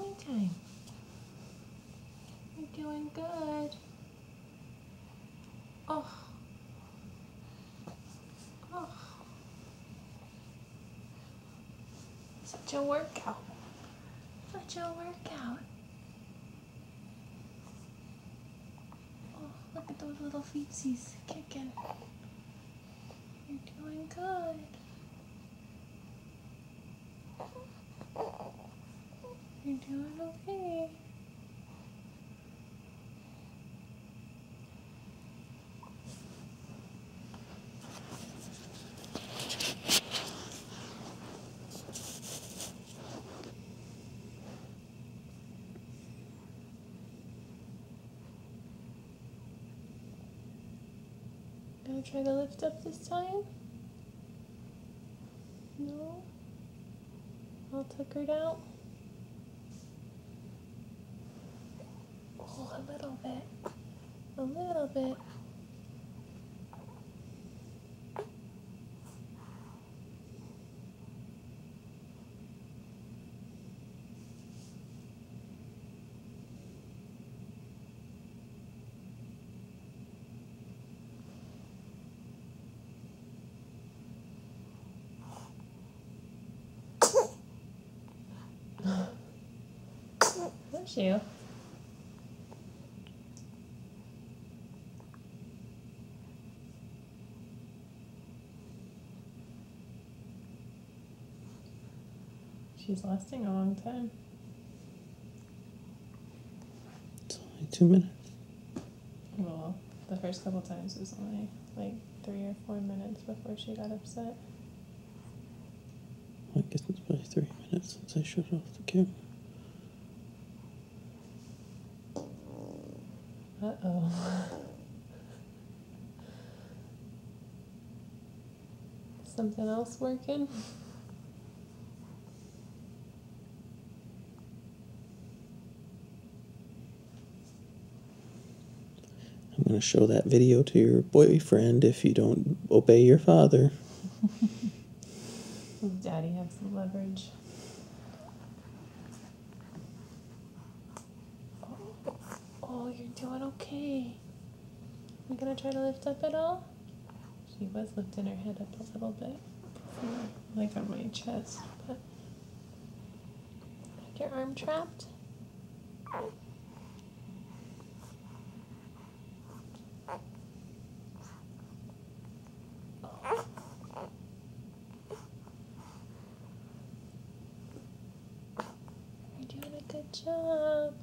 playtime. You're doing good. Oh. Oh. Such a workout. Such a workout. Oh, look at those little feetsies kicking. You're doing good. You're doing okay. Gonna try to lift up this time? No? All tuckered out? Oh, a little bit. A little bit. Bless you. She's lasting a long time. It's only 2 minutes. Well, the first couple times it was only like 3 or 4 minutes before she got upset. I guess it's probably 3 minutes since I shut off the camera. Uh-oh. Something else working? I'm going to show that video to your boyfriend if you don't obey your father. Daddy has the leverage. Oh, you're doing okay. You gonna try to lift up at all? She was lifting her head up a little bit, like on my chest, but like your arm trapped? You're doing a good job.